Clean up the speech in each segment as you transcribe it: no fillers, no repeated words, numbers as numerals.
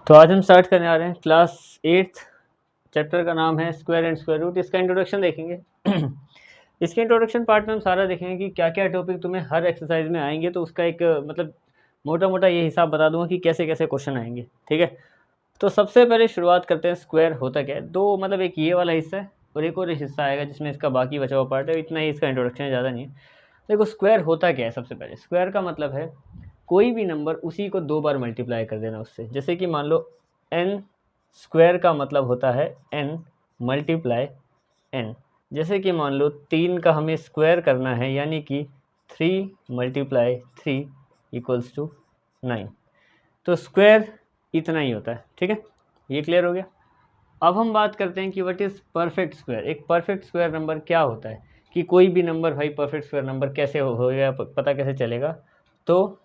तो आज हम स्टार्ट करने आ रहे हैं क्लास 8th। चैप्टर का नाम है स्क्वायर एंड स्क्वायर रूट। इसका इंट्रोडक्शन देखेंगे। इसके इंट्रोडक्शन पार्ट में हम सारा देखेंगे कि क्या क्या टॉपिक तुम्हें हर एक्सरसाइज में आएंगे, तो उसका एक मतलब मोटा मोटा ये हिसाब बता दूंगा कि कैसे कैसे क्वेश्चन आएंगे। ठीक है, तो सबसे पहले शुरुआत करते हैं। स्क्वायर होता क्या है? दो मतलब एक ये वाला हिस्सा है और एक और हिस्सा आएगा जिसमें इसका बाकी बचा हुआ पार्ट है। इतना ही इसका इंट्रोडक्शन है, ज़्यादा नहीं है। देखो स्क्वायर होता क्या है। सबसे पहले स्क्वायर का मतलब है कोई भी नंबर उसी को 2 बार मल्टीप्लाई कर देना उससे। जैसे कि मान लो n स्क्वायर का मतलब होता है n मल्टीप्लाई n। जैसे कि मान लो 3 का हमें स्क्वायर करना है, यानी कि 3 मल्टीप्लाई 3 इक्वल्स टू 9। तो स्क्वायर इतना ही होता है। ठीक है, ये क्लियर हो गया। अब हम बात करते हैं कि व्हाट इज़ परफेक्ट स्क्वायर। एक परफेक्ट स्क्वायर नंबर क्या होता है, कि कोई भी नंबर भाई परफेक्ट स्क्वायर नंबर कैसे होगा, पता कैसे चलेगा? तो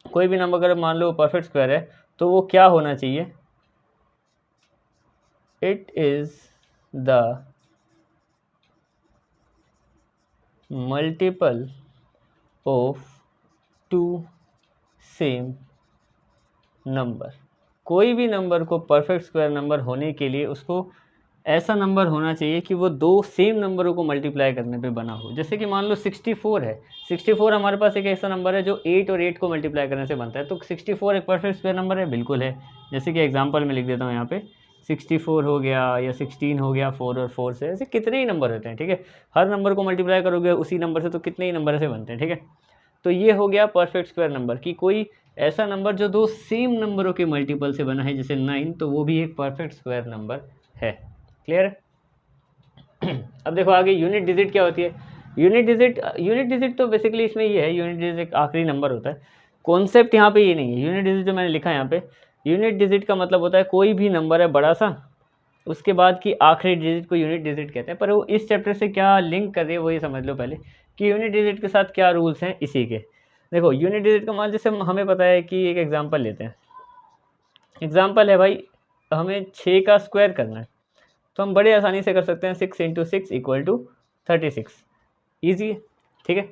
कोई भी नंबर अगर मान लो परफेक्ट स्क्वायर है तो वो क्या होना चाहिए? It is the multiple of two same number. कोई भी नंबर को परफेक्ट स्क्वायर नंबर होने के लिए उसको ऐसा नंबर होना चाहिए कि वो दो सेम नंबरों को मल्टीप्लाई करने पे बना हो। जैसे कि मान लो 64 है। 64 हमारे पास एक ऐसा नंबर है जो 8 और 8 को मल्टीप्लाई करने से बनता है। तो 64 एक परफेक्ट स्क्वायर नंबर है? बिल्कुल है। जैसे कि एग्जांपल में लिख देता हूँ यहाँ पे 64 हो गया या 16 हो गया, 4 और 4 से। ऐसे कितने ही नंबर होते हैं। ठीक है, हर नंबर को मल्टीप्लाई करोगे उसी नंबर से तो कितने ही नंबर ऐसे बनते हैं। ठीक है, तो ये हो गया परफेक्ट स्क्वायर नंबर कि कोई ऐसा नंबर जो दो सेम नंबरों के मल्टीपल से बना है, जैसे 9, तो वो भी एक परफेक्ट स्क्वायर नंबर है। क्लियर है? अब देखो आगे यूनिट डिजिट क्या होती है। यूनिट डिजिट तो बेसिकली इसमें ये है, यूनिट डिजिट एक आखिरी नंबर होता है। कॉन्सेप्ट यहाँ पे ये नहीं है। यूनिट डिजिट जो मैंने लिखा है यहाँ पे, यूनिट डिजिट का मतलब होता है कोई भी नंबर है बड़ा सा, उसके बाद की आखिरी डिजिट को यूनिट डिजिट कहते हैं। पर वो इस चैप्टर से क्या लिंक कर रही है वो ये समझ लो पहले, कि यूनिट डिजिट के साथ क्या रूल्स हैं इसी के। देखो यूनिट डिजिट का मान, जैसे हमें पता है कि एक एग्जांपल लेते हैं। एग्जांपल है भाई, हमें 6 का स्क्वायर करना है, तो हम बड़े आसानी से कर सकते हैं। 6 × 6 इक्वल टू 36। ईजी है। ठीक है,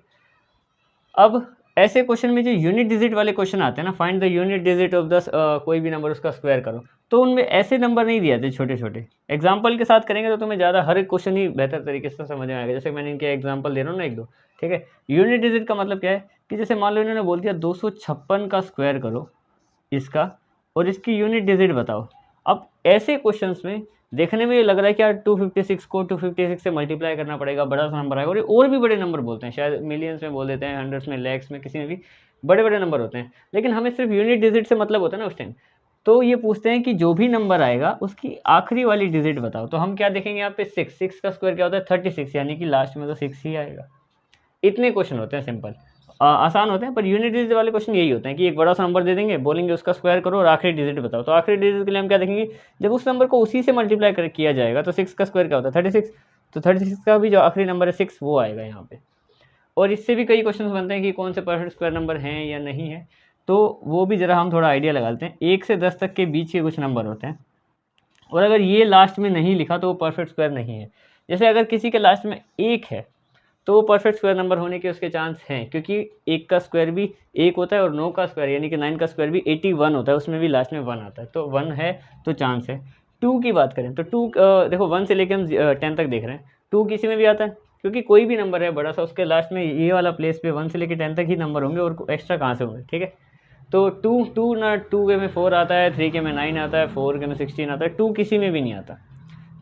अब ऐसे क्वेश्चन में जो यूनिट डिजिट वाले क्वेश्चन आते हैं ना, find the unit digit of the कोई भी नंबर उसका स्क्वायर करो, तो उनमें ऐसे नंबर नहीं दिए जाते छोटे छोटे। एग्जांपल के साथ करेंगे तो तुम्हें ज़्यादा हर एक क्वेश्चन ही बेहतर तरीके से समझ में आएगा। जैसे मैंने इनके एग्जांपल दे रहा हूँ ना एक दो। ठीक है, यूनिट डिजिट का मतलब क्या है कि जैसे मान लो इन्होंने बोल दिया 256 का स्क्वायर करो इसका, और इसकी यूनिट डिजिट बताओ। अब ऐसे क्वेश्चंस में देखने में ये लग रहा है कि यार 256 को 256 से मल्टीप्लाई करना पड़ेगा, बड़ा सा नंबर आएगा। और भी बड़े नंबर बोलते हैं, शायद मिलियंस में बोल देते हैं, हंड्रेड्स में, लैक्स में, किसी में भी बड़े बड़े नंबर होते हैं। लेकिन हमें सिर्फ यूनिट डिजिट से मतलब होता है ना उस टाइम। तो ये पूछते हैं कि जो भी नंबर आएगा उसकी आखिरी वाली डिजिट बताओ। तो हम क्या देखेंगे यहाँ पे, 6 का स्क्वायर क्या होता है? 36, यानी कि लास्ट में तो 6 ही आएगा। इतने क्वेश्चन होते हैं, सिंपल आसान होते हैं। पर यूनिट डिजिट वाले क्वेश्चन यही होते हैं कि एक बड़ा सा नंबर दे देंगे, बोलेंगे उसका स्क्वायर करो और आखिरी डिजिट बताओ। तो आखिरी डिजिट के लिए हम क्या देखेंगे, जब उस नंबर को उसी से मल्टीप्लाई कर किया जाएगा तो 6 का स्क्वायर क्या होता है? 36। तो 36 का भी जो आखिरी नंबर है 6 वो आएगा यहाँ पे। और इससे भी कई क्वेश्चन बनते हैं कि कौन से परफेक्ट स्क्वायर नंबर हैं या नहीं है, तो वो भी ज़रा हम थोड़ा आइडिया लगा लेते हैं। 1 से 10 तक के बीच के कुछ नंबर होते हैं, और अगर ये लास्ट में नहीं लिखा तो वो परफेक्ट स्क्वायर नहीं है। जैसे अगर किसी के लास्ट में 1 है तो वो परफेक्ट स्क्वायर नंबर होने के उसके चांस हैं, क्योंकि 1 का स्क्वायर भी 1 होता है और 9 का स्क्वायर यानी कि 9 का स्क्वायर भी 81 होता है, उसमें भी लास्ट में 1 आता है। तो 1 है तो चांस है। 2 की बात करें तो 2 देखो 1 से लेकर हम 10 तक देख रहे हैं, 2 किसी में भी आता है, क्योंकि कोई भी नंबर है बड़ा सा उसके लास्ट में ये वाला प्लेस पे 1 से लेकर 10 तक ही नंबर होंगे, और एक्स्ट्रा कहाँ से होंगे। ठीक है, तो 2 ना 2 के में 4 आता है, 3 के में 9 आता है, 4 के में 16 आता है, 2 किसी में भी नहीं आता।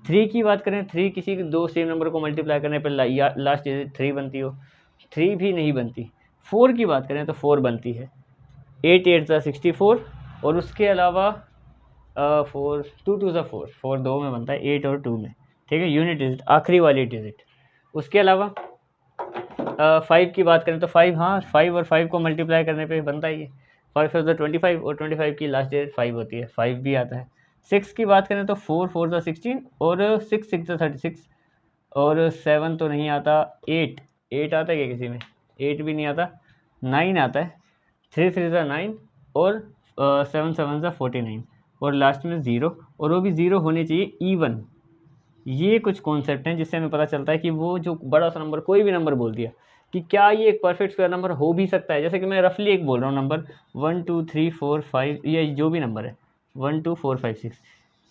3 की बात करें, 3 किसी दो सेम नंबर को मल्टीप्लाई करने पर लास्ट डिजिट 3 बनती हो, 3 भी नहीं बनती। 4 की बात करें तो 4 बनती है। 8 8 ज़ा 64, और उसके अलावा 4 2 2 ज़ा 4, 4 दो में बनता है, 8 और 2 में। ठीक है, यूनिट डिजिट आखिरी वाली डिजिट। उसके अलावा 5 की बात करें तो 5, हाँ 5 और 5 को मल्टीप्लाई करने पे बनता ही है। 5 5 25, और 25 की लास्ट डिजिट 5 होती है, 5 भी आता है। 6 की बात करें तो 4 4 ज़ा 16, और 6 6 ज़ा 36, और 7 तो नहीं आता। 8 8 आता है क्या किसी में? 8 भी नहीं आता। 9 आता है, 3 3 ज़ा 9, और 7 7 ज़ा 49, और लास्ट में 0, और वो भी 0 होने चाहिए इवन। ये कुछ कॉन्सेप्ट हैं जिससे हमें पता चलता है कि वो जो बड़ा सा नंबर, कोई भी नंबर बोल दिया, कि क्या ये एक परफेक्ट स्क्वायर नंबर हो भी सकता है। जैसे कि मैं रफली एक बोल रहा हूँ नंबर 1 2 3 4 5, ये जो भी नंबर है, 1 2 4 5 6।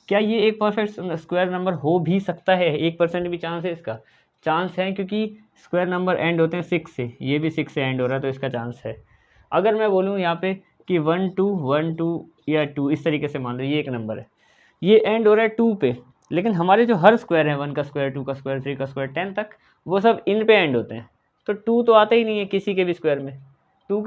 क्या ये एक परफेक्ट स्क्वायर नंबर हो भी सकता है? 1% भी चांस है इसका? चांस है, क्योंकि स्क्वायर नंबर एंड होते हैं 6 से, ये भी 6 से एंड हो रहा है, तो इसका चांस है। अगर मैं बोलूँ यहाँ पे कि 1 2 1 2 या 2, इस तरीके से मान लो ये एक नंबर है, ये एंड हो रहा है 2 पे, लेकिन हमारे जो हर स्क्वायर है 1 का स्क्वायर, 2 का स्क्वायर, 3 का स्क्वायर, 10 तक, वो सब इन पे एंड होते हैं, तो 2 तो आता ही नहीं है किसी के भी स्क्वायर में। 2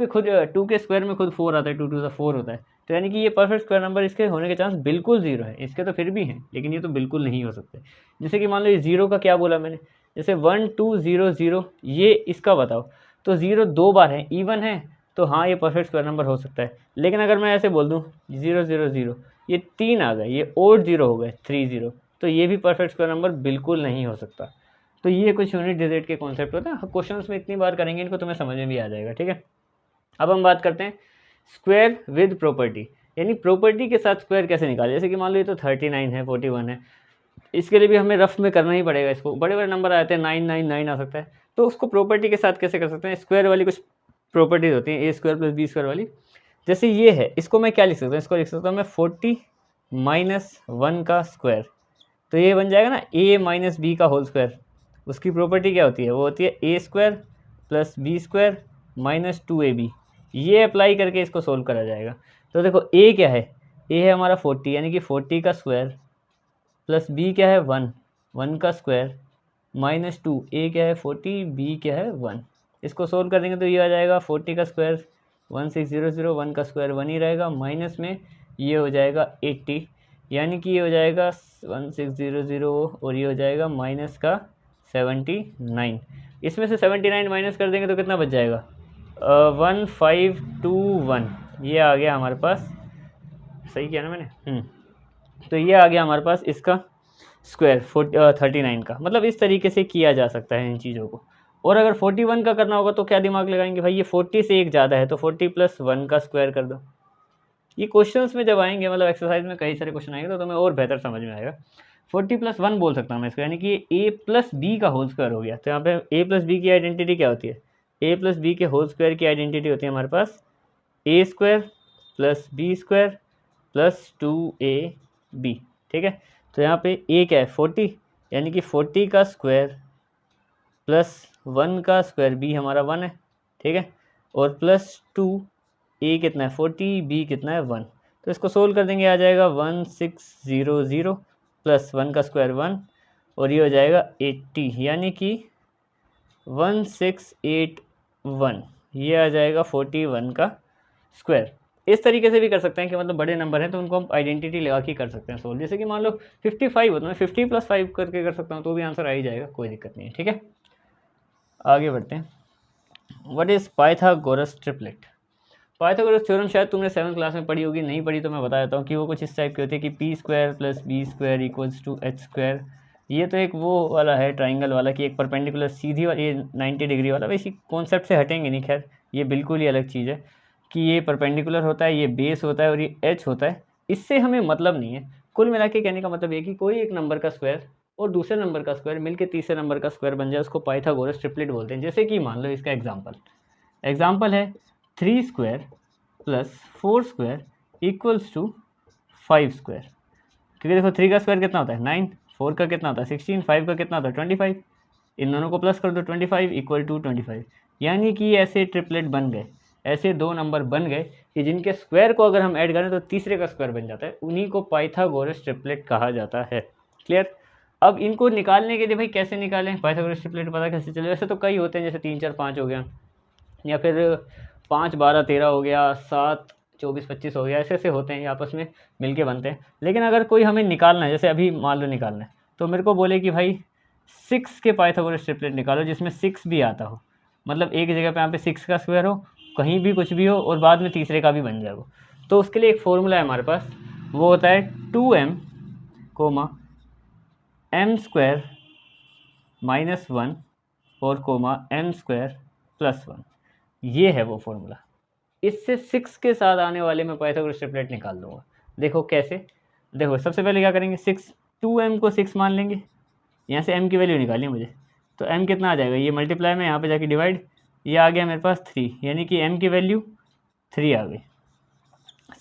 के स्क्वायर में खुद 4 आता है, 2 2 सा 4 होता है, तो यानी कि ये परफेक्ट स्क्वायर नंबर इसके होने के चांस बिल्कुल 0 है। इसके तो फिर भी हैं, लेकिन ये तो बिल्कुल नहीं हो सकते। जैसे कि मान लो ये 0 का क्या बोला मैंने, जैसे 1 2 0 0, ये इसका बताओ, तो 0 2 बार है, इवन है, तो हाँ ये परफेक्ट स्क्वायर नंबर हो सकता है। लेकिन अगर मैं ऐसे बोल दूँ 0 0 0, ये 3 आ गए, ये ओड 0 हो गए, 3 0, तो ये भी परफेक्ट स्क्वायर नंबर बिल्कुल नहीं हो सकता। तो ये कुछ यूनिट डिजिट के कॉन्सेप्ट होता है, क्वेश्चंस में इतनी बार करेंगे इनको, तुम्हें समझ में भी आ जाएगा। ठीक है, अब हम बात करते हैं स्क्वायर विद प्रॉपर्टी, यानी प्रॉपर्टी के साथ स्क्वायर कैसे निकाले। जैसे कि मान लो ये तो 39 है, 41 है, इसके लिए भी हमें रफ में करना ही पड़ेगा। इसको बड़े बड़े नंबर आते हैं, 999 आ सकता है, तो उसको प्रॉपर्टी के साथ कैसे कर सकते हैं। स्क्वायर वाली कुछ प्रॉपर्टीज होती हैं, ए स्क्वायर प्लस बी स्क्वायर वाली। जैसे ये है, इसको मैं क्या लिख सकता हूँ, इसको लिख सकता हूँ मैं 40 माइनस 1 का स्क्वायर, तो ये बन जाएगा ना ए माइनस बी का होल स्क्वायर। उसकी प्रॉपर्टी क्या होती है, वो होती है A square plus B square minus 2ab। ये अप्लाई करके इसको सोल्व करा जाएगा। तो देखो ए क्या है, ए है हमारा 40, यानी कि 40 का स्क्वायर, प्लस बी क्या है 1, 1 का स्क्वायर माइनस 2, ए क्या है 40, बी क्या है 1। इसको सोल्व कर देंगे तो ये आ जाएगा 40 का स्क्वायर 1600, 1 का स्क्वायर 1 ही रहेगा, माइनस में ये हो जाएगा 80, यानी कि ये हो जाएगा 1600 और ये हो जाएगा माइनस का 79। इसमें से 79 माइनस कर देंगे तो कितना बच जाएगा, 1521। ये आ गया हमारे पास, सही किया ना मैंने, तो ये आ गया हमारे पास इसका स्क्वायर 39 का। मतलब इस तरीके से किया जा सकता है इन चीज़ों को। और अगर 41 का करना होगा तो क्या दिमाग लगाएंगे भाई, ये 40 से एक ज़्यादा है, तो 40 प्लस 1 का स्क्वायर कर दो। ये क्वेश्चंस में जब आएंगे, मतलब एक्सरसाइज में कई सारे क्वेश्चन आएंगे, तो तुम्हें और बेहतर समझ में आएगा। 40 प्लस 1 बोल सकता हूँ मैं इसको, यानी कि ए प्लस बी का होल स्क्वायर हो गया। तो यहाँ पे ए प्लस बी की आइडेंटिटी क्या होती है, ए प्लस बी के होल स्क्वायर की आइडेंटिटी होती है हमारे पास A square plus B square plus 2ab। ठीक है, तो यहाँ पे ए क्या है 40, यानी कि 40 का स्क्वायर प्लस 1 का स्क्वायर, बी हमारा 1 है। ठीक है, और प्लस 2, ए कितना है 40, बी कितना है 1, तो इसको सोल्व कर देंगे, आ जाएगा 1600 प्लस 1 का स्क्वायर 1, और ये हो जाएगा 80, यानी कि 1681, ये आ जाएगा 41 का स्क्वायर। इस तरीके से भी कर सकते हैं कि मतलब बड़े नंबर हैं तो उनको हम आइडेंटिटी लगा के कर सकते हैं सोल्व। जैसे कि मान लो 55 हो तो मैं 50 प्लस 5 करके कर सकता हूँ, तो भी आंसर आ ही जाएगा, कोई दिक्कत नहीं है। ठीक है, आगे बढ़ते हैं। What is Pythagoras triplet. Pythagoras theorem शायद तुमने 7th क्लास में पढ़ी होगी, नहीं पढ़ी तो मैं बता देता हूँ कि वो कुछ इस टाइप की होती है कि P square plus B square equals to H square. ये तो एक वो वाला है ट्राइंगल वाला कि एक परपेंडिकुलर सीधी वाली, ये 90 डिग्री वाला, वैसे कॉन्सेप्ट से हटेंगे नहीं, खैर ये बिल्कुल ही अलग चीज़ है कि ये परपेंडिकुलर होता है, ये बेस होता है और ये एच होता है। इससे हमें मतलब नहीं है। कुल मिला के कहने का मतलब ये कि कोई एक नंबर का स्क्वायर और दूसरे नंबर का स्क्वायर मिलकर तीसरे नंबर का स्क्वायर बन जाए, उसको पाइथागोरस ट्रिपलेट बोलते हैं। जैसे कि मान लो इसका एग्जाम्पल है 3 square plus 4 square equals to 5 square. क्योंकि देखो 3 का स्क्वायर कितना होता है 9, 4 का कितना होता है 16, 5 का कितना होता है 25, इन दोनों को प्लस कर दो 25 इक्वल टू 25। यानी कि ऐसे ट्रिपलेट बन गए, ऐसे दो नंबर बन गए कि जिनके स्क्वायर को अगर हम ऐड करें तो तीसरे का स्क्वायर बन जाता है, उन्हीं को पाइथागोरस ट्रिपलेट कहा जाता है। क्लियर। अब इनको निकालने के लिए भाई कैसे निकालें, पाइथागोरस ट्रिपलेट पता कैसे चले। वैसे तो कई होते हैं, जैसे 3 4 5 हो गया, या फिर 5 12 13 हो गया, 7 24 25 हो गया, ऐसे ऐसे होते हैं, ये आपस में मिलके बनते हैं। लेकिन अगर कोई हमें निकालना है, जैसे अभी मान लो निकालना है, तो मेरे को बोले कि भाई 6 के पाइथागोरस ट्रिपलेट निकालो जिसमें 6 भी आता हो, मतलब एक जगह पे यहाँ पे 6 का स्क्वायर हो, कहीं भी कुछ भी हो, और बाद में तीसरे का भी बन जाए वो, तो उसके लिए एक फॉर्मूला है हमारे पास, वो होता है 2m m स्क्वायर माइनस 1 और m स्क्वायर प्लस 1। ये है वो फॉर्मूला। इससे 6 के साथ आने वाले मैं पाइथागोरस ट्रिपलेट निकाल दूंगा। देखो कैसे, देखो सबसे पहले क्या करेंगे, 6 2m को 6 मान लेंगे, यहाँ से m की वैल्यू निकालनी है मुझे, तो m कितना आ जाएगा, ये मल्टीप्लाई में यहाँ पे जाके डिवाइड, ये आ गया मेरे पास 3, यानी कि m की वैल्यू 3 आ गई।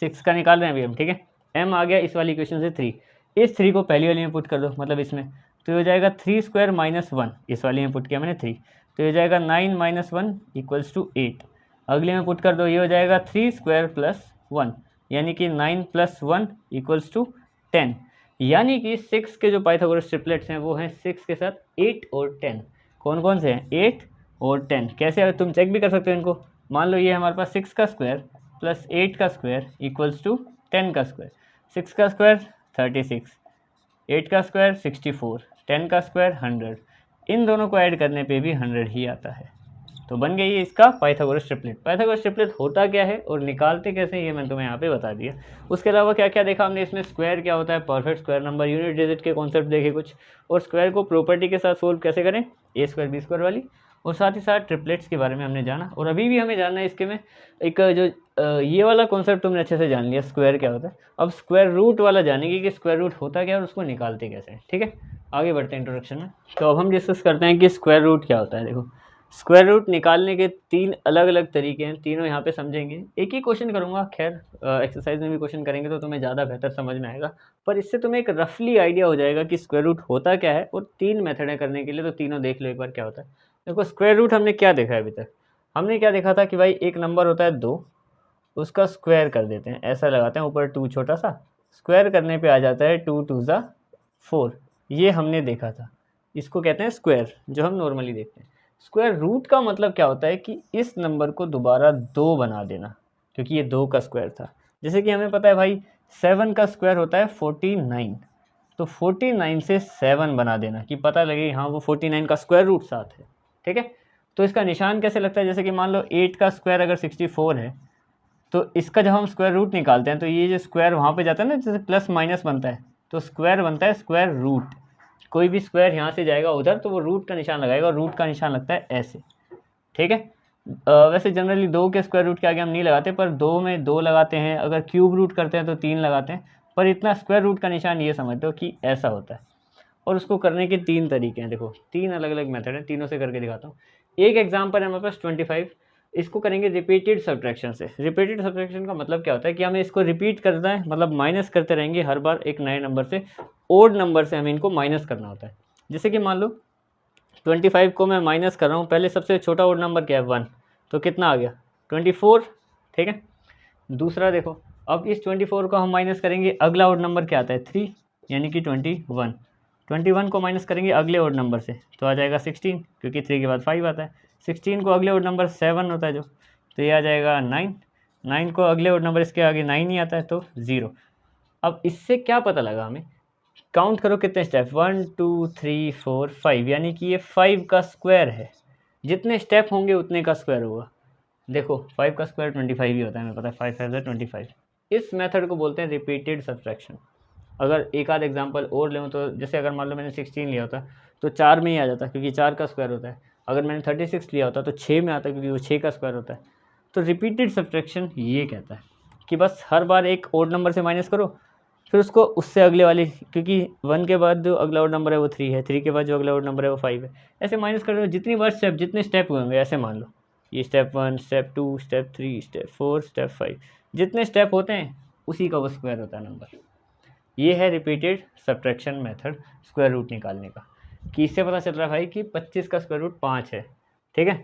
6 का निकाल रहे हैं अभी हम, ठीक है, m आ गया इस वाली इक्वेशन से 3, इस 3 को पहली वाली में पुट कर दो, मतलब इसमें, तो ये हो जाएगा 3 स्क्वायर माइनस 1, इस वाली में पुट किया मैंने 3, तो ये हो जाएगा 9 माइनस 1 इक्वल्स टू 8। अगले में पुट कर दो, ये हो जाएगा 3 स्क्वायर प्लस 1, यानी कि 9 प्लस 1 इक्वल्स टू 10। यानी कि 6 के जो पाइथागोरस ट्रिपलेट्स हैं वो हैं 6 के साथ 8 और 10। कौन कौन से हैं? 8 और 10। कैसे? अगर तुम चेक भी कर सकते हो इनको। मान लो ये हमारे पास 6 का स्क्वायर प्लस 8 का स्क्वायर इक्वल्स टू 10 का स्क्वायर। 6 का स्क्वायर 36, 8 का स्क्वायर 64, 10 का स्क्वायर 100। इन दोनों को ऐड करने पे भी 100 ही आता है। तो बन गई है इसका पाइथागोरस ट्रिपलेट। पाइथागोरस ट्रिपलेट होता क्या है और निकालते कैसे, ये मैंने तुम्हें यहाँ पे बता दिया। उसके अलावा क्या क्या देखा हमने इसमें? स्क्वायर क्या होता है, perfect square number, unit digit के कॉन्सेप्ट देखे कुछ, और स्क्वायर को प्रॉपर्टी के साथ सोल्व कैसे करें, ए स्क्वायर बी स्क्वायर वाली, और साथ ही साथ ट्रिपलेट्स के बारे में हमने जाना। और अभी भी हमें जानना है इसके में एक जो ये वाला कॉन्सेप्ट तुमने अच्छे से जान लिया, स्क्वायर क्या होता है। अब स्क्वायर रूट वाला जानेंगे कि स्क्वायर रूट होता क्या है और उसको निकालते कैसे हैं। ठीक है, आगे बढ़ते हैं इंट्रोडक्शन में। तो अब हम डिस्कस करते हैं कि स्क्वायर रूट क्या होता है। देखो, स्क्वायर रूट निकालने के 3 अलग अलग तरीके हैं, तीनों यहाँ पे समझेंगे। एक ही क्वेश्चन करूँगा, खैर एक्सरसाइज में भी क्वेश्चन करेंगे तो तुम्हें ज़्यादा बेहतर समझ में आएगा, पर इससे तुम्हें एक रफली आइडिया हो जाएगा कि स्क्वायर रूट होता क्या है। और 3 मेथड है करने के लिए, तो तीनों देख लो एक बार क्या होता है। देखो, स्क्वायर रूट हमने क्या देखा है अभी तक? हमने क्या देखा था कि भाई एक नंबर होता है 2, उसका स्क्वायर कर देते हैं, ऐसा लगाते हैं ऊपर 2 छोटा सा, स्क्वायर करने पे आ जाता है 2 2 ज़ा 4। ये हमने देखा था, इसको कहते हैं स्क्वायर, जो हम नॉर्मली देखते हैं। स्क्वायर रूट का मतलब क्या होता है कि इस नंबर को दोबारा 2 बना देना, क्योंकि ये 2 का स्क्वायर था। जैसे कि हमें पता है भाई 7 का स्क्वायर होता है 49, तो 49 से 7 बना देना कि पता लगे हाँ वो 49 का स्क्वायर रूट 7 है। ठीक है, तो इसका निशान कैसे लगता है? जैसे कि मान लो 8 का स्क्वायर अगर 64 है, तो इसका जब हम स्क्वायर रूट निकालते हैं तो ये जो स्क्वायर वहाँ पे जाता है ना, जैसे प्लस माइनस बनता है, तो स्क्वायर बनता है स्क्वायर रूट। कोई भी स्क्वायर यहाँ से जाएगा उधर तो वो रूट का निशान लगाएगा, और रूट का निशान लगता है ऐसे। ठीक है, वैसे जनरली 2 के स्क्वायर रूट के आगे हम नहीं लगाते, पर 2 में 2 लगाते हैं, अगर क्यूब रूट करते हैं तो 3 लगाते हैं, पर इतना स्क्वायर रूट का निशान ये समझ दो कि ऐसा होता है। और उसको करने के 3 तरीके हैं। देखो, 3 अलग अलग मेथड हैं, तीनों से करके दिखाता हूँ। एक एग्जाम्पल है हमारे पास 25, इसको करेंगे रिपीटेड सब्ट्रैक्शन से। रिपीटेड सब्ट्रैक्शन का मतलब क्या होता है कि हमें इसको रिपीट करना है, मतलब माइनस करते रहेंगे हर बार एक नए नंबर से, ओड नंबर से हमें इनको माइनस करना होता है। जैसे कि मान लो 25 को मैं माइनस कर रहा हूँ, पहले सबसे छोटा ओड नंबर क्या है 1, तो कितना आ गया 24। ठीक है, दूसरा देखो, अब इस 24 को हम माइनस करेंगे, अगला ओड नंबर क्या आता है 3, यानी कि 21। 21 को माइनस करेंगे अगले ओड नंबर से, तो आ जाएगा 16, क्योंकि 3 के बाद 5 आता है। 16 को अगले ओड नंबर 7 होता है जो, तो ये आ जाएगा 9। 9 को अगले ओड नंबर इसके आगे 9 ही आता है, तो 0। अब इससे क्या पता लगा हमें? काउंट करो कितने स्टेप, 1 2 3 4 5, यानी कि ये 5 का स्क्वायर है। जितने स्टेप होंगे उतने का स्क्वायर होगा। देखो 5 का स्क्वायर 25 ही होता है, हमें पता है 5 5 25। इस मेथड को बोलते हैं रिपीटेड सब्ट्रैक्शन। अगर एक आध एग्जांपल और लें तो जैसे अगर मान लो मैंने 16 लिया होता तो 4 में ही आ जाता, क्योंकि 4 का स्क्वायर होता है। अगर मैंने 36 लिया होता तो 6 में आता, क्योंकि वो 6 का स्क्वायर होता है। तो रिपीटेड सब्ट्रैक्शन ये कहता है कि बस हर बार एक ओड नंबर से माइनस करो, फिर उसको उससे अगले वाली, क्योंकि 1 के बाद जो अगला ओड नंबर है वो 3 है, 3 के बाद जो अगला ओड नंबर है वो 5 है, ऐसे माइनस कर दो। जितनी बार स्टेप, जितने स्टेप हुए होंगे, ऐसे मान लो ये step 1 step 2 step 3 step 4 step 5, जितने स्टेप होते हैं उसी का वो स्क्वायर होता है नंबर। ये है repeated subtraction method square root निकालने का। कि इससे पता चल रहा है भाई कि 25 का स्क्वायर रूट 5 है। ठीक है,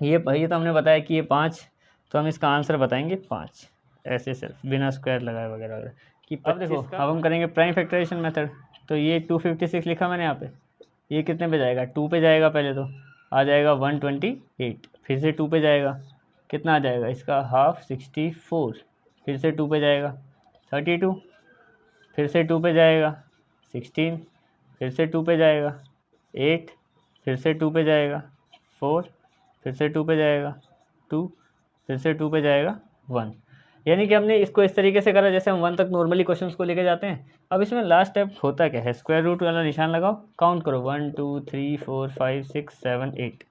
ये तो हमने बताया कि ये 5, तो हम इसका आंसर बताएंगे 5, ऐसे सिर्फ बिना स्क्वायर लगाए वगैरह वगैरह कि 25 देखो का। अब हम करेंगे प्राइम फैक्टराइजेशन मेथड। तो ये 256 लिखा मैंने यहाँ पे, ये कितने पे जाएगा, 2 पे जाएगा, पहले तो आ जाएगा 128, फिर से 2 पे जाएगा, कितना आ जाएगा इसका हाफ 64, फिर से 2 पे जाएगा 32, फिर से 2 पे जाएगा 16, फिर से 2 पे जाएगा 8, फिर से 2 पे जाएगा 4, फिर से 2 पे जाएगा 2, फिर से 2 पे जाएगा 1। यानी कि हमने इसको इस तरीके से करा जैसे हम 1 तक नॉर्मली क्वेश्चंस को लेके जाते हैं। अब इसमें लास्ट स्टेप होता क्या है, स्क्वायर रूट वाला निशान लगाओ, काउंट करो 1 2 3 4 5 6 7 8,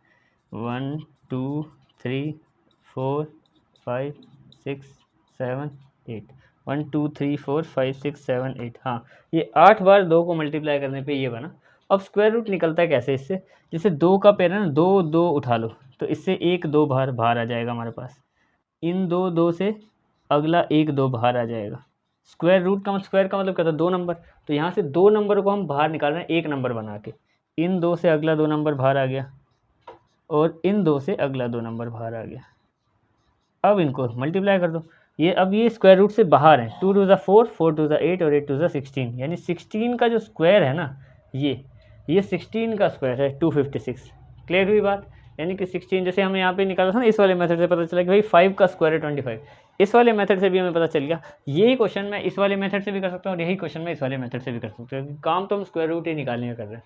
1 2 3 4 5 6 7 8, 1 2 3 4 5 6 7 8। हाँ, ये 8 बार 2 को मल्टीप्लाई करने पे ये बना। अब स्क्वायर रूट निकलता है कैसे इससे, जैसे 2 का पेयर है ना, 2 2 उठा लो, तो इससे 1 2 बाहर आ जाएगा हमारे पास। इन 2 2 से अगला 1 2 बाहर आ जाएगा, स्क्वायर रूट का स्क्वायर का मतलब क्या था, 2 नंबर। तो यहाँ से 2 नंबर को हम बाहर निकाल रहे हैं एक नंबर बना के। इन 2 से अगला 2 नंबर बाहर आ गया और इन 2 से अगला 2 नंबर बाहर आ गया। अब इनको मल्टीप्लाई कर दो। ये अब ये स्क्वायर रूट से बाहर है। 2 टू ज़ा 4, 4 टू ज़ा 8 और 8 टू ज़ा 16, यानी 16 का जो स्क्वायर है ना, ये 16 का स्क्वायर है 256। क्लियर हुई बात। यानी कि 16 जैसे हमें यहाँ पे निकाला था ना, इस वाले मेथड से पता चला कि भाई 5 का स्क्वायर है 25। इस वाले मेथड से भी हमें पता चल गया। यही क्वेश्चन मैं इस वाले मेथड से भी कर सकता हूँ और यही क्वेश्चन मैं इस वाले मेथड से भी कर सकता हूँ। काम तो हम स्क्वायर रूट ही निकालने का कर रहे हैं।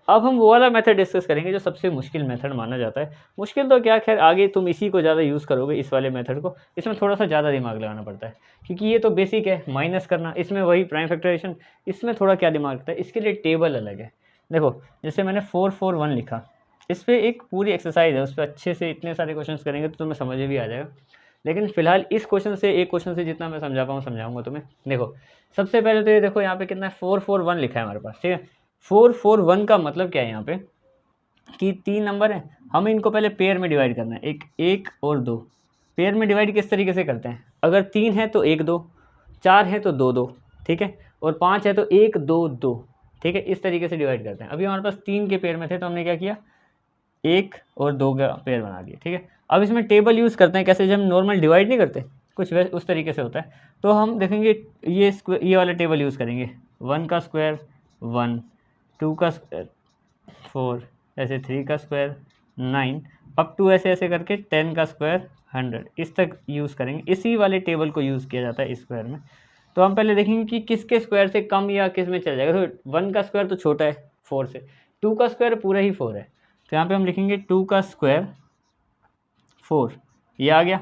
अब हम वो वाला मेथड डिस्कस करेंगे जो सबसे मुश्किल मेथड माना जाता है। मुश्किल तो क्या, खैर आगे तुम इसी को ज़्यादा यूज़ करोगे, इस वाले मेथड को। इसमें थोड़ा सा ज़्यादा दिमाग लगाना पड़ता है क्योंकि ये तो बेसिक है, माइनस करना, इसमें वही प्राइम फैक्टराइजेशन। इसमें थोड़ा क्या दिमाग लगता है, इसके लिए टेबल अलग है। देखो जैसे मैंने 441 लिखा, इस पर एक पूरी एक्सरसाइज है, उस पर अच्छे से इतने सारे क्वेश्चन करेंगे तो तुम्हें समझ में भी आ जाएगा। लेकिन फिलहाल इस क्वेश्चन से, एक क्वेश्चन से जितना मैं समझा पाऊँ समझाऊंगा तुम्हें। देखो सबसे पहले तो ये देखो यहाँ पे कितना है, 441 लिखा है हमारे पास, ठीक है। 441 का मतलब क्या है यहाँ पे कि 3 नंबर है, हमें इनको पहले पेयर में डिवाइड करना है, एक 1 और 2। पेयर में डिवाइड किस तरीके से करते हैं, अगर 3 है तो 1 2, 4 है तो 2 2, ठीक है, और 5 है तो 1 2 2, ठीक है। इस तरीके से डिवाइड करते हैं। अभी हमारे पास 3 के पेयर में थे तो हमने क्या किया, 1 और 2 का पेयर बना दिया, ठीक है। अब इसमें टेबल यूज़ करते हैं, कैसे, जब हम नॉर्मल डिवाइड नहीं करते कुछ वैसे उस तरीके से होता है। तो हम देखेंगे ये वाला टेबल यूज़ करेंगे। 1 का स्क्वायर 1, 2 का स्क्वायर 4, ऐसे 3 का स्क्वायर 9, अप टू ऐसे ऐसे करके 10 का स्क्वायर 100, इस तक यूज़ करेंगे। इसी वाले टेबल को यूज़ किया जाता है इस स्क्वायर में। तो हम पहले देखेंगे कि किसके स्क्वायर से कम या किस में चल जाएगा। तो 1 का स्क्वायर तो छोटा है 4 से, 2 का स्क्वायर पूरा ही 4 है, तो यहाँ पे हम लिखेंगे 2 का स्क्वायर 4, ये आ गया।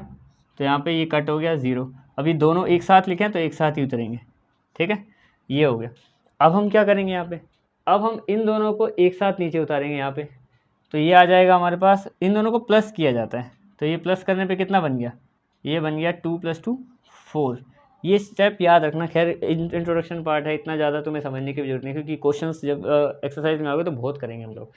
तो यहाँ पे ये कट हो गया 0। अभी दोनों एक साथ लिखें तो एक साथ ही उतरेंगे, ठीक है, ये हो गया। अब हम क्या करेंगे यहाँ पे, अब हम इन दोनों को एक साथ नीचे उतारेंगे यहाँ पे, तो ये आ जाएगा हमारे पास। इन दोनों को प्लस किया जाता है, तो ये प्लस करने पे कितना बन गया, ये बन गया 2 + 2 4। ये स्टेप याद रखना। खैर इंट्रोडक्शन पार्ट है, इतना ज़्यादा तुम्हें समझने की जरूरत नहीं, क्योंकि क्वेश्चंस जब एक्सरसाइज में आओगे तो बहुत करेंगे हम लोग।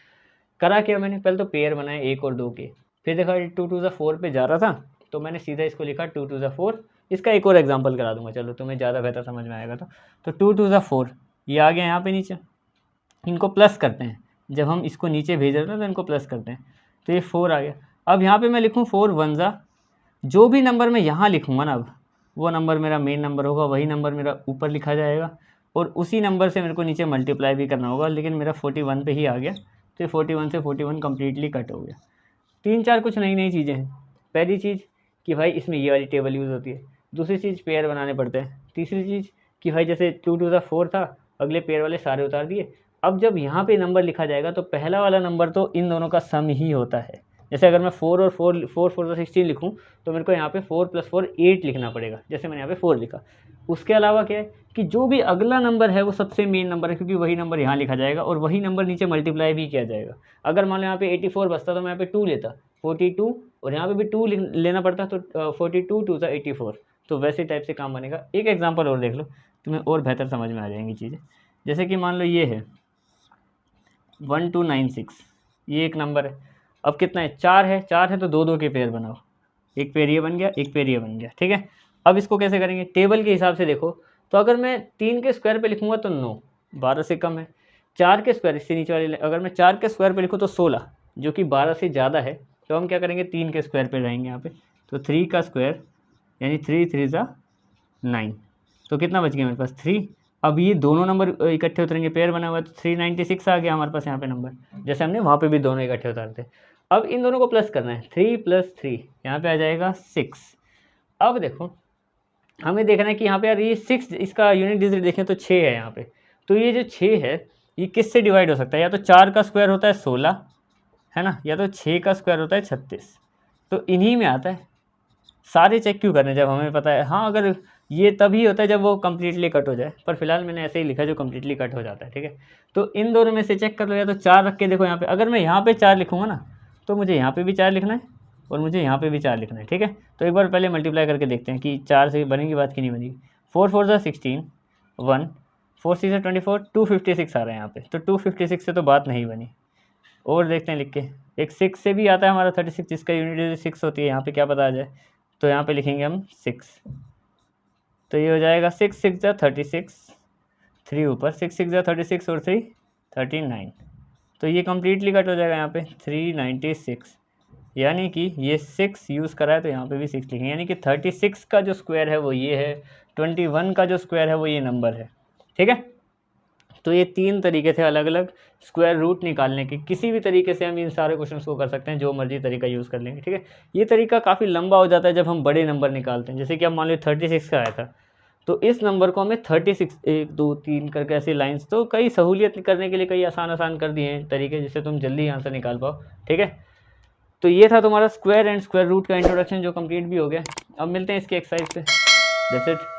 करा क्या मैंने, पहले तो पेयर बनाए 1 और 2 के, फिर देखा 2 टू ज़ा 4 पे जा रहा था तो मैंने सीधा इसको लिखा 2 टू ज़ा 4। इसका एक और एग्जांपल करा दूंगा, चलो तुम्हें ज़्यादा बेहतर समझ में आएगा। तो 2 टू ज़ा 4 ये आ गया यहाँ पे नीचे, इनको प्लस करते हैं। जब हम इसको नीचे भेज रहे हैं तो इनको प्लस करते हैं, तो ये 4 आ गया। अब यहाँ पे मैं लिखूँ 4 1 ज़ा, जो भी नंबर मैं यहाँ लिखूँगा ना, अब वो नंबर मेरा मेन नंबर होगा, वही नंबर मेरा ऊपर लिखा जाएगा और उसी नंबर से मेरे को नीचे मल्टीप्लाई भी करना होगा। लेकिन मेरा 41 पे ही आ गया, तो 41 से 41 कम्प्लीटली कट हो गया। 3-4 कुछ नई नई चीज़ें हैं। पहली चीज़ कि भाई इसमें ये वाली टेबल यूज़ होती है। दूसरी चीज़ पेयर बनाने पड़ते हैं। तीसरी चीज़ कि भाई जैसे 2 टू ज़ा 4 था, अगले पेयर वाले सारे उतार दिए। अब जब यहाँ पे नंबर लिखा जाएगा तो पहला वाला नंबर तो इन दोनों का सम ही होता है। जैसे अगर मैं 4 और 4 4 16 लिखूँ तो मेरे को यहाँ पे 4 + 4 8 लिखना पड़ेगा, जैसे मैंने यहाँ पे 4 लिखा। उसके अलावा क्या है कि जो भी अगला नंबर है वो सबसे मेन नंबर है, क्योंकि वही नंबर यहाँ लिखा जाएगा और वही नंबर नीचे मल्टीप्लाई भी किया जाएगा। अगर मान लो यहाँ पे 84 बचता तो मैं यहाँ पे 2 लेता, 42, और यहाँ पे भी 2 लेना पड़ता, तो 42 2 ज़ा 84। तो वैसे टाइप से काम बनेगा। एक एग्जांपल और देख लो, तुम्हें और बेहतर समझ में आ जाएंगी चीज़ें। जैसे कि मान लो ये है 1296, ये एक नंबर है। अब कितना है, 4 है, 4 है तो 2 2 के पेयर बनाओ, एक पेयर ये बन गया, एक पेयर ये बन गया, ठीक है। अब इसको कैसे करेंगे, टेबल के हिसाब से देखो। तो अगर मैं 3 के स्क्वायर पे लिखूँगा तो 9, 12 से कम है। 4 के स्क्वायर, इससे नीचे वाले, अगर मैं 4 के स्क्वायर पे लिखूँ तो 16, जो कि 12 से ज़्यादा है। तो हम क्या करेंगे, 3 के स्क्वायर पे रहेंगे यहाँ पे। तो 3 का स्क्वायर यानी 3 3 ज़ा 9, तो कितना बच गया मेरे पास 3। अब ये दोनों नंबर इकट्ठे उतरेंगे, पेयर बना हुआ है, तो 396 आ गया हमारे पास यहाँ पे नंबर, जैसे हमने वहाँ पे भी दोनों इकट्ठे उतारे थे। अब इन दोनों को प्लस करना है, 3 + 3 यहाँ पे आ जाएगा 6। अब देखो हमें देखना है कि यहाँ पे यार ये 6, इसका यूनिट डिजिट देखें तो 6 है यहाँ पे। तो ये जो 6 है ये किससे डिवाइड हो सकता है, या तो 4 का स्क्वायर होता है 16, है ना, या तो 6 का स्क्वायर होता है 36। तो इन्हीं में आता है। सारे चेक क्यों करने जब हमें पता है। हाँ, अगर ये तभी होता है जब वो कम्प्लीटली कट हो जाए, पर फिलहाल मैंने ऐसे ही लिखा जो कम्प्लीटली कट हो जाता है, ठीक है। तो इन दोनों में से चेक कर लो, या तो 4 रख के देखो यहाँ पे। अगर मैं यहाँ पे 4 लिखूँगा ना तो मुझे यहाँ पे भी 4 लिखना है और मुझे यहाँ पे भी 4 लिखना है, ठीक है। तो एक बार पहले मल्टीप्लाई करके देखते हैं कि 4 से बनेगी बात कि नहीं बनेगी। 4 4 ज़ा 16, 1, 4 6 ज़ा 24, 256 आ रहा है यहाँ पे। तो 256 से तो बात नहीं बनी। और देखते हैं लिख के, एक 6 से भी आता है हमारा 36, जिसका यूनिट 6 होती है। यहाँ पे क्या पता आ जाए, तो यहाँ पे लिखेंगे हम 6। तो ये हो जाएगा 6 6 जा 36, 3 ऊपर, 6 6 जा 36 और 3 39, तो ये कम्प्लीटली कट हो जाएगा यहाँ पे 396, यानी कि ये 6 यूज़ करा है तो यहाँ पे भी 6 लिखेंगे, यानी कि 36 का जो स्क्वायर है वो ये है, 21 का जो स्क्वायर है वो ये नंबर है। ठीक है, तो ये 3 तरीके थे अलग अलग स्क्वायर रूट निकालने के। किसी भी तरीके से हम इन सारे क्वेश्चंस को कर सकते हैं, जो मर्जी तरीका यूज़ कर लेंगे। ठीक है, ये तरीका काफ़ी लंबा हो जाता है जब हम बड़े नंबर निकालते हैं। जैसे कि अब मान लो 36 का आया था, तो इस नंबर को हमें 36 1 2 3 करके ऐसी लाइंस, तो कई सहूलियत करने के लिए कई आसान कर दिए हैं तरीके, जिससे तुम जल्दी आंसर निकाल पाओ। ठीक है, तो ये था तुम्हारा स्क्वायर एंड स्क्वायर रूट का इंट्रोडक्शन, जो कंप्लीट भी हो गया। अब मिलते हैं इसके एक्सरसाइज से। That's it.